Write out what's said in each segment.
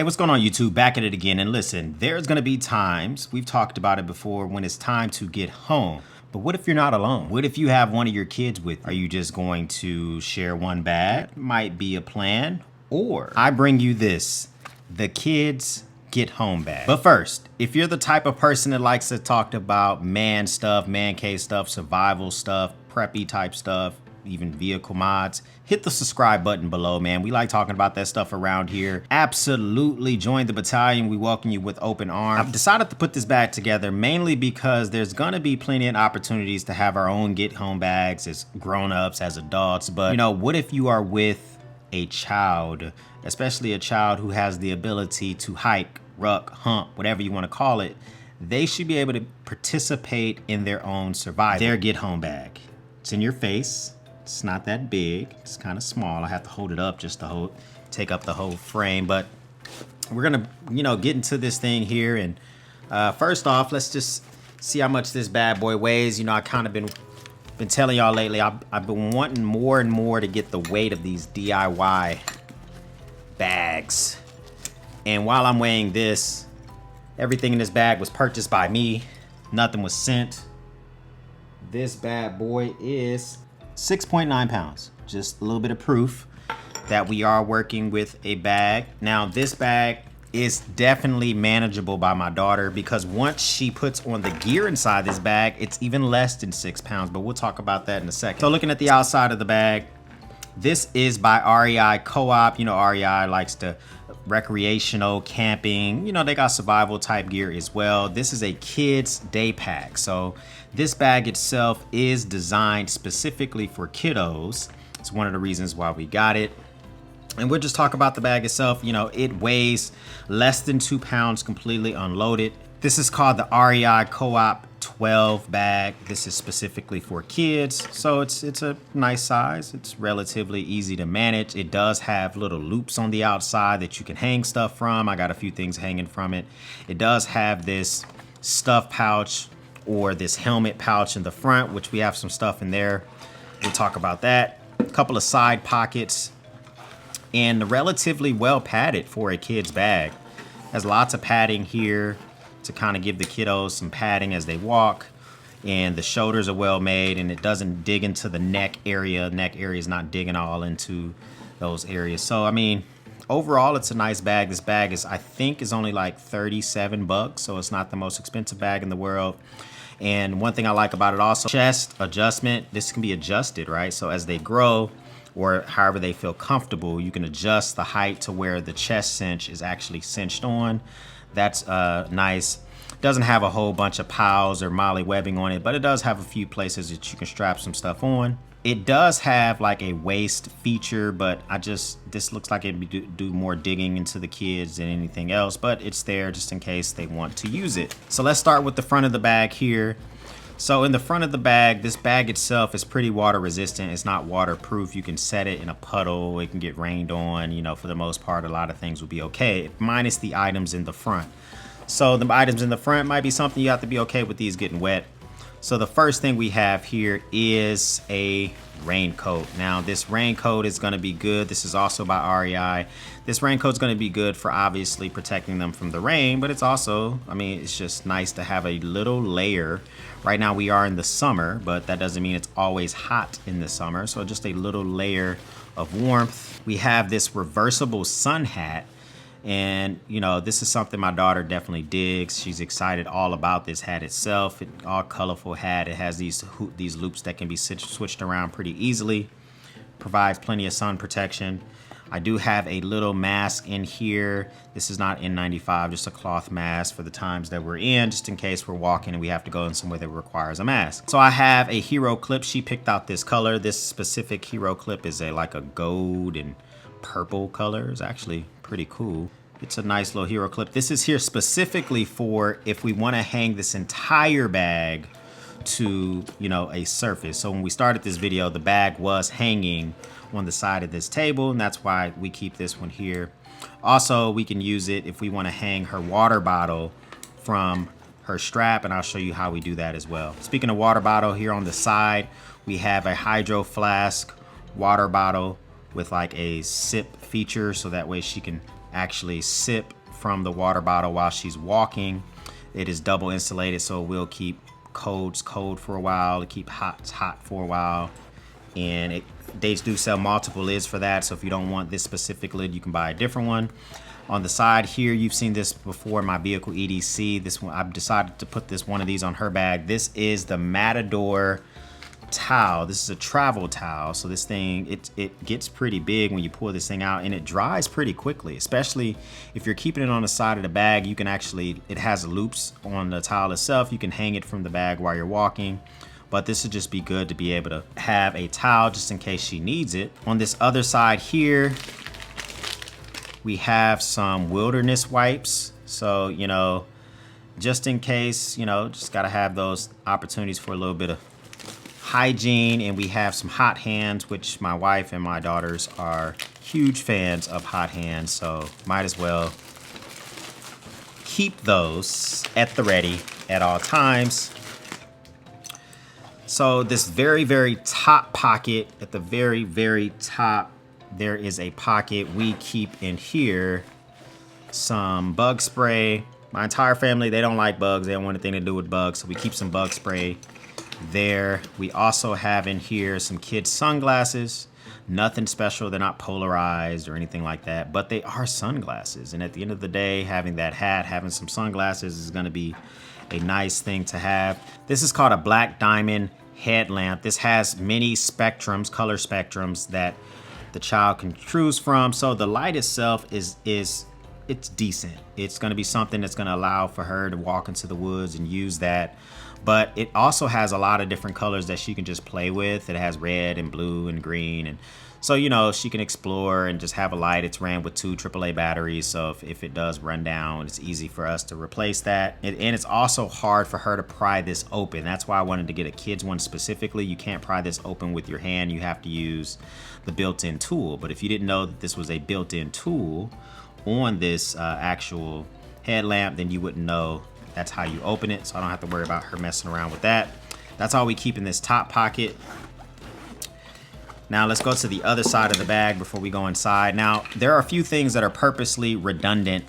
Hey, what's going on YouTube? Back at it again. And listen, there's going to be times, we've talked about it before, when it's time to get home. But what if you're not alone? What if you have one of your kids with you? Are you just going to share one bag? Might be a plan. Or I bring you this, the kids get home bag. But first, if you're the type of person that likes to talk about man stuff, man cave stuff, survival stuff, preppy type stuff, even vehicle mods, hit the subscribe button below, man. We like talking about that stuff around here. Absolutely join the battalion. We welcome you with open arms. I've decided to put this bag together mainly because there's gonna be plenty of opportunities to have our own get home bags as grown-ups, as adults. But you know, what if you are with a child, especially a child who has the ability to hike, ruck, hump, whatever you want to call it? They should be able to participate in their own survival. Their get home bag. It's in your face. It's not that big. It's kind of small. I have to hold it up just to take up the whole frame. But we're gonna, get into this thing here. And first off, let's just see how much this bad boy weighs. I kind of been telling y'all lately, I've been wanting more and more to get the weight of these DIY bags. And while I'm weighing this, everything in this bag was purchased by me. Nothing was sent. This bad boy is 6.9 pounds. Just a little bit of proof that we are working with a bag. Now, this bag is definitely manageable by my daughter because once she puts on the gear inside this bag, it's even less than 6 pounds, but we'll talk about that in a second. So looking at the outside of the bag, this is by REI Co-op. REI likes to recreational camping. They got survival type gear as well. This is a kids day pack. So this bag itself is designed specifically for kiddos. It's one of the reasons why we got it. And we'll just talk about the bag itself. It weighs less than 2 pounds completely unloaded. This is called the REI Co-op 12 bag. This is specifically for kids, so it's a nice size. It's relatively easy to manage. It does have little loops on the outside that you can hang stuff from. I got a few things hanging from it. It does have this stuff pouch or this helmet pouch in the front, which we have some stuff in there. We'll talk about that. A couple of side pockets, and relatively well padded for a kid's bag. Has lots of padding here to kind of give the kiddos some padding as they walk, and the shoulders are well made, and it doesn't dig into the neck area. Neck area is not digging all into those areas. So I mean, overall it's a nice bag. This bag I think is only like 37 bucks, so it's not the most expensive bag in the world. And one thing I like about it also, chest adjustment. This can be adjusted, right? So as they grow or however they feel comfortable, you can adjust the height to where the chest cinch is actually cinched on. That's nice. Doesn't have a whole bunch of piles or molly webbing on it, but it does have a few places that you can strap some stuff on. It does have like a waist feature, but this looks like it'd do more digging into the kids than anything else, but it's there just in case they want to use it. So let's start with the front of the bag here. So in the front of the bag, this bag itself is pretty water resistant. It's not waterproof. You can set it in a puddle. It can get rained on. For the most part, a lot of things will be okay, minus the items in the front. So the items in the front might be something you have to be okay with these getting wet. So the first thing we have here is a raincoat. Now this raincoat is going to be good. This is also by REI. This raincoat is going to be good for obviously protecting them from the rain, but it's also, it's just nice to have a little layer. Right now we are in the summer, but that doesn't mean it's always hot in the summer. So just a little layer of warmth. We have this reversible sun hat. And this is something my daughter definitely digs. She's excited all about this hat itself. All colorful hat. It has these loops that can be switched around pretty easily. Provides plenty of sun protection. I do have a little mask in here. This is not N95, just a cloth mask for the times that we're in, just in case we're walking and we have to go in somewhere that requires a mask. So I have a hero clip. She picked out this color. This specific hero clip is like a gold and purple color. It's actually pretty cool. It's a nice little hero clip. This is here specifically for if we want to hang this entire bag to a surface. So when we started this video, the bag was hanging on the side of this table, and that's why we keep this one here. Also, we can use it if we want to hang her water bottle from her strap, and I'll show you how we do that as well. Speaking of water bottle, here on the side we have a hydro flask water bottle with like a sip feature, so that way she can actually sip from the water bottle while she's walking. It is double insulated, so it will keep colds cold for a while, to keep hots hot for a while. And they do sell multiple lids for that, so if you don't want this specific lid, you can buy a different one. On the side here, you've seen this before in my vehicle EDC. This one, I've decided to put one of these on her bag. This is the Matador towel. This is a travel towel, so this thing, it gets pretty big when you pull this thing out, and it dries pretty quickly, especially if you're keeping it on the side of the bag. You can actually, it has loops on the towel itself. You can hang it from the bag while you're walking, but this would just be good to be able to have a towel just in case she needs it. On this other side here, we have some wilderness wipes, so you know, just in case, you know, just got to have those opportunities for a little bit of hygiene. And we have some hot hands, which my wife and my daughters are huge fans of hot hands, so might as well keep those at the ready at all times. So this very, very top pocket, at the very, very top, there is a pocket. We keep in here some bug spray. My entire family, they don't like bugs. They don't want anything to do with bugs, so we keep some bug spray there. We also have in here some kids' sunglasses. Nothing special. They're not polarized or anything like that, but they are sunglasses. And at the end of the day, having that hat, having some sunglasses is going to be a nice thing to have. This is called a black diamond headlamp. This has many spectrums, color spectrums that the child can choose from. So the light itself is it's decent. It's going to be something that's going to allow for her to walk into the woods and use that. But it also has a lot of different colors that she can just play with. It has red and blue and green, and so, you know, she can explore and just have a light. It's ran with 2 AAA batteries, so if it does run down, it's easy for us to replace that. And it's also hard for her to pry this open. That's why I wanted to get a kid's one specifically. You can't pry this open with your hand. You have to use the built-in tool. But if you didn't know that this was a built-in tool on this actual headlamp, then you wouldn't know that's how you open it. So I don't have to worry about her messing around with that. That's all we keep in this top pocket. Now let's go to the other side of the bag before we go inside. Now there are a few things that are purposely redundant.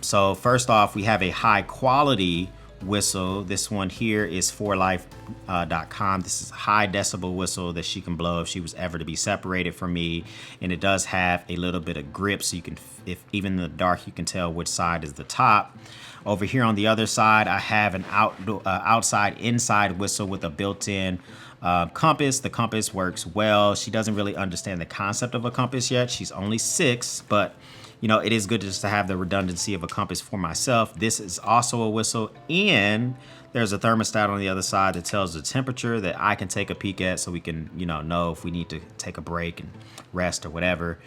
So first off, we have a high quality whistle. This one here is forlife.com. This is a high decibel whistle that she can blow if she was ever to be separated from me. And it does have a little bit of grip, so you can, if even in the dark, you can tell which side is the top. Over here on the other side, I have an outside-inside whistle with a built-in compass. The compass works well. She doesn't really understand the concept of a compass yet. She's only 6, but you know, it is good just to have the redundancy of a compass for myself. This is also a whistle, and there's a thermostat on the other side that tells the temperature that I can take a peek at, so we can, you know if we need to take a break and rest or whatever.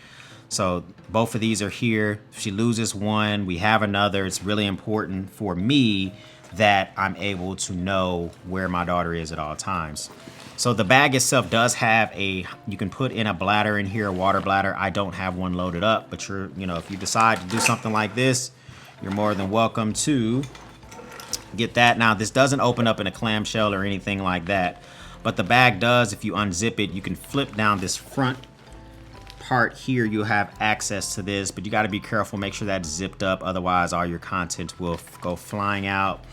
So both of these are here. If she loses one, we have another. It's really important for me that I'm able to know where my daughter is at all times. So the bag itself does have you can put in a bladder in here, a water bladder. I don't have one loaded up, but if you decide to do something like this, you're more than welcome to get that. Now, this doesn't open up in a clamshell or anything like that, but the bag does. If you unzip it, you can flip down this front part here. You'll have access to this, but you got to be careful. Make sure that's zipped up, otherwise all your contents will go flying out.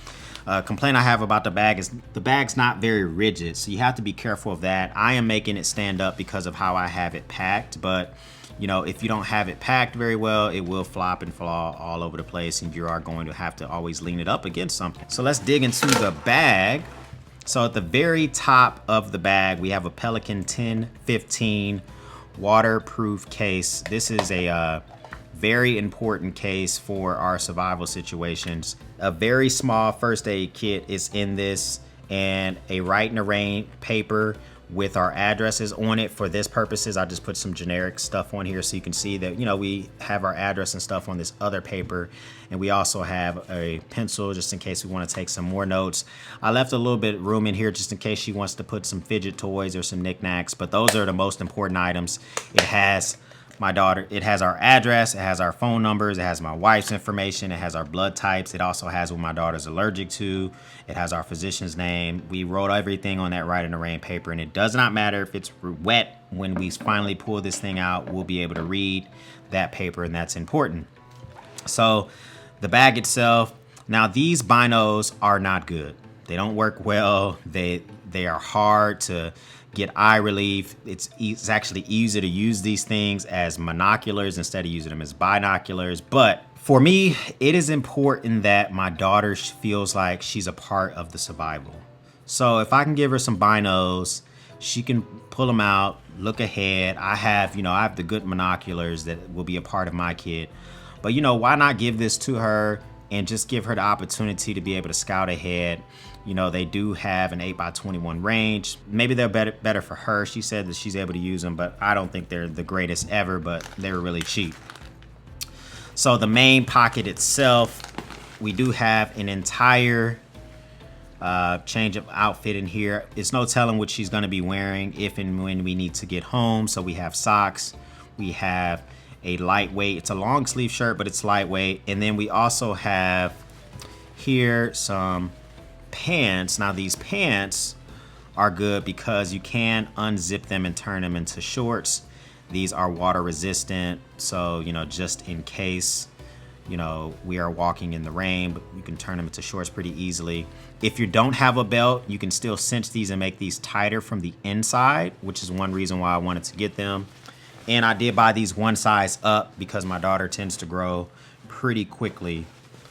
Complaint I have about the bag is the bag's not very rigid, so you have to be careful of that. I am making it stand up because of how I have it packed, but if you don't have it packed very well, it will flop and fall all over the place, and you are going to have to always lean it up against something. So let's dig into the bag. So at the very top of the bag, we have a Pelican 1015 waterproof case. This is a very important case for our survival situations. A very small first aid kit is in this, and a write in the rain paper with our addresses on it. For this purposes, I just put some generic stuff on here so you can see that we have our address and stuff on this other paper, and we also have a pencil just in case we want to take some more notes. I left a little bit of room in here just in case she wants to put some fidget toys or some knickknacks, but those are the most important items. It has my daughter, it has our address, it has our phone numbers, it has my wife's information, it has our blood types, it also has what my daughter's allergic to, it has our physician's name. We wrote everything on that right in the rain paper, and it does not matter if it's wet. When we finally pull this thing out, we'll be able to read that paper, and that's important. So the bag itself, now these binos are not good. They don't work well. They are hard to get eye relief. It's actually easier to use these things as monoculars instead of using them as binoculars. But for me, it is important that my daughter feels like she's a part of the survival. So if I can give her some binos, she can pull them out, look ahead. I have the good monoculars that will be a part of my kid. But why not give this to her and just give her the opportunity to be able to scout ahead. They do have an 8x21 range. Maybe they're better for her. She said that she's able to use them, but I don't think they're the greatest ever, but they're really cheap. So the main pocket itself, we do have an entire change of outfit in here. It's no telling what she's going to be wearing if and when we need to get home. So we have socks, we have a lightweight, it's a long sleeve shirt, but it's lightweight. And then we also have here some pants. Now these pants are good because you can unzip them and turn them into shorts. These are water resistant, so just in case we are walking in the rain, but you can turn them into shorts pretty easily. If you don't have a belt, you can still cinch these and make these tighter from the inside, which is one reason why I wanted to get them. And I did buy these one size up because my daughter tends to grow pretty quickly.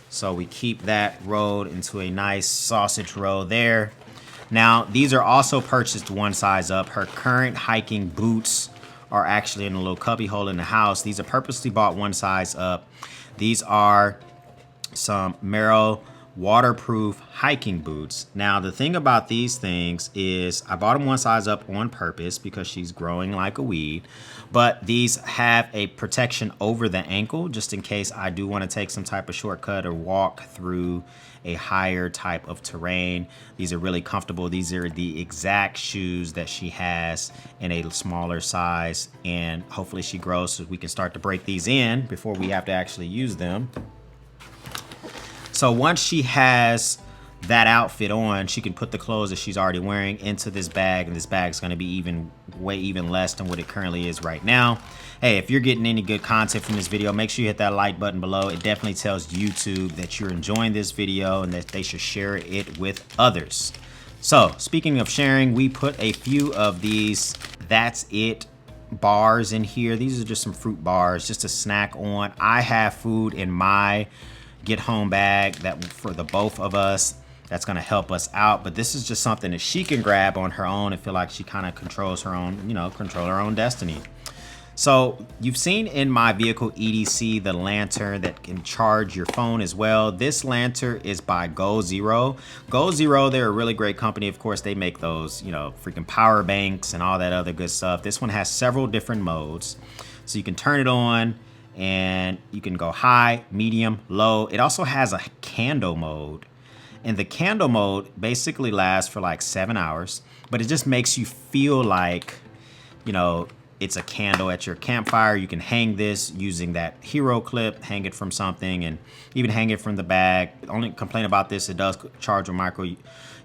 So we keep that rolled into a nice sausage roll there. Now, these are also purchased one size up. Her current hiking boots are actually in a little cubby hole in the house. These are purposely bought one size up. These are some Merrell waterproof hiking boots. Now, the thing about these things is I bought them one size up on purpose because she's growing like a weed, but these have a protection over the ankle just in case I do want to take some type of shortcut or walk through a higher type of terrain. These are really comfortable. These are the exact shoes that she has in a smaller size, and hopefully she grows so we can start to break these in before we have to actually use them. So once she has that outfit on, she can put the clothes that she's already wearing into this bag, and this bag's going to be way less than what it currently is right now. Hey, if you're getting any good content from this video, make sure you hit that like button below. It definitely tells YouTube that you're enjoying this video and that they should share it with others. So speaking of sharing, we put a few of these That's It bars in here. These are just some fruit bars just to snack on. I have food in my get home bag that for the both of us that's going to help us out, but this is just something that she can grab on her own and feel like she kind of controls her own, control her own destiny. So you've seen in my vehicle EDC the lantern that can charge your phone as well. This lantern is by Go Zero. Go Zero, they're a really great company. Of course, they make those, freaking power banks and all that other good stuff. This one has several different modes, so you can turn it on and you can go high, medium, low. It also has a candle mode. And the candle mode basically lasts for like 7 hours, but it just makes you feel like, it's a candle at your campfire. You can hang this using that hero clip, hang it from something, and even hang it from the bag. The only complaint about this, it does charge with micro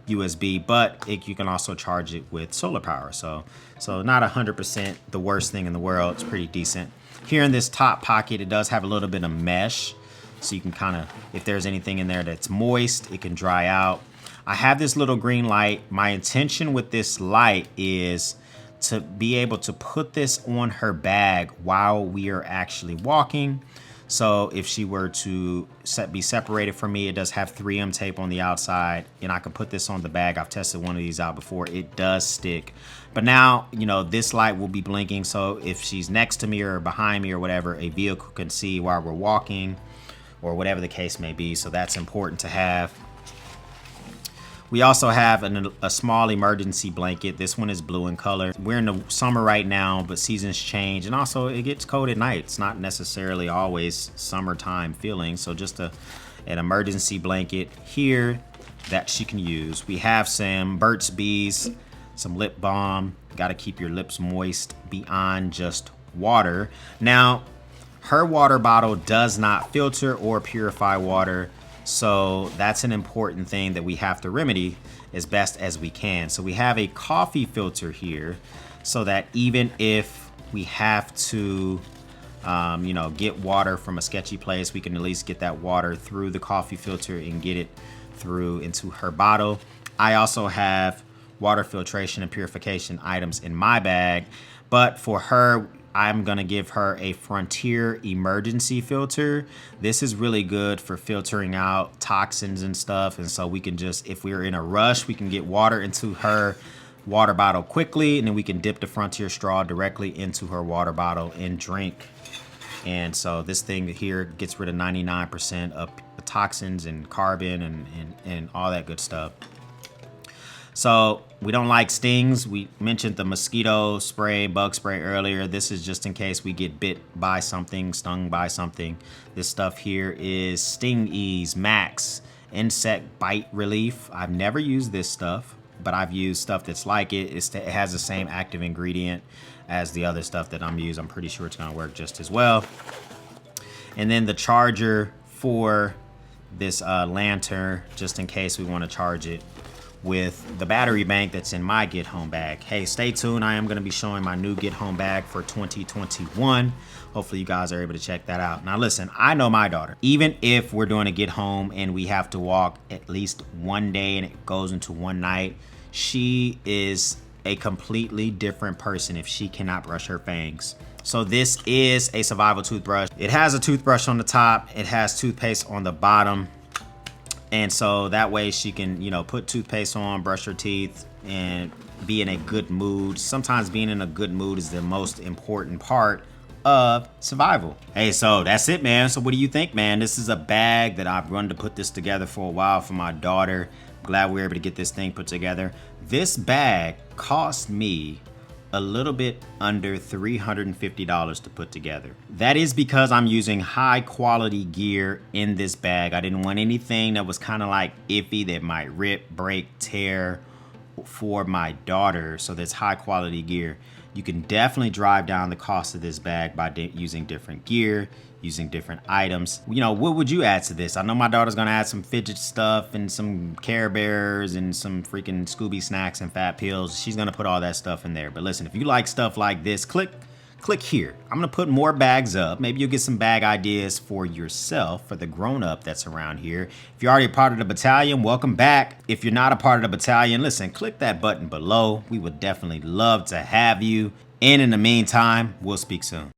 USB, but you can also charge it with solar power. So not 100% the worst thing in the world. It's pretty decent. Here in this top pocket, it does have a little bit of mesh. So you can kind of, if there's anything in there that's moist, it can dry out. I have this little green light. My intention with this light is to be able to put this on her bag while we are actually walking. So if she were to be separated from me, it does have 3M tape on the outside, and I can put this on the bag. I've tested one of these out before. It does stick. But now, this light will be blinking, so if she's next to me or behind me or whatever, a vehicle can see while we're walking or whatever the case may be. So that's important to have. We also have a small emergency blanket. This one is blue in color. We're in the summer right now, but seasons change, and also it gets cold at night. It's not necessarily always summertime feeling, so just an emergency blanket here that she can use. We have some Burt's Bees, some lip balm. Got to keep your lips moist beyond just water. Now, her water bottle does not filter or purify water, so that's an important thing that we have to remedy as best as we can. So we have a coffee filter here, so that even if we have to get water from a sketchy place, we can at least get that water through the coffee filter and get it through into her bottle. I also have water filtration and purification items in my bag, but for her, I'm gonna give her a Frontier emergency filter. This is really good for filtering out toxins and stuff, and so we can just, if we're in a rush, we can get water into her water bottle quickly, and then we can dip the Frontier straw directly into her water bottle and drink. And so this thing here gets rid of 99% of toxins and carbon and all that good stuff. So we don't like stings. We mentioned the mosquito spray, bug spray earlier. This is just in case we get bit by something, stung by something. This stuff here is Sting Ease Max Insect Bite Relief. I've never used this stuff, but I've used stuff that's like it. It has the same active ingredient as the other stuff that I'm using. I'm pretty sure it's gonna work just as well. And then the charger for this lantern, just in case we wanna charge it with the battery bank that's in my Get Home bag. Hey, stay tuned. I am gonna be showing my new Get Home bag for 2021. Hopefully you guys are able to check that out. Now listen, I know my daughter. Even if we're doing a Get Home and we have to walk at least one day and it goes into one night, she is a completely different person if she cannot brush her fangs. So this is a survival toothbrush. It has a toothbrush on the top. It has toothpaste on the bottom. And so that way she can, put toothpaste on, brush her teeth, and be in a good mood. Sometimes being in a good mood is the most important part of survival. Hey, so that's it, man. So what do you think, man? This is a bag that I've run to put this together for a while for my daughter. Glad we were able to get this thing put together. This bag cost me a little bit under $350 to put together. That is because I'm using high quality gear in this bag. I didn't want anything that was kind of like iffy that might rip, break, tear for my daughter. So there's high quality gear. You can definitely drive down the cost of this bag by using different gear, using different items. What would you add to this? I know my daughter's gonna add some fidget stuff and some Care Bears and some freaking Scooby snacks and fat pills. She's gonna put all that stuff in there. But listen, if you like stuff like this, click here. I'm gonna put more bags up. Maybe you'll get some bag ideas for yourself, for the grown-up that's around here. If you're already a part of the battalion, welcome back. If you're not a part of the battalion, listen, click that button below. We would definitely love to have you. And in the meantime, we'll speak soon.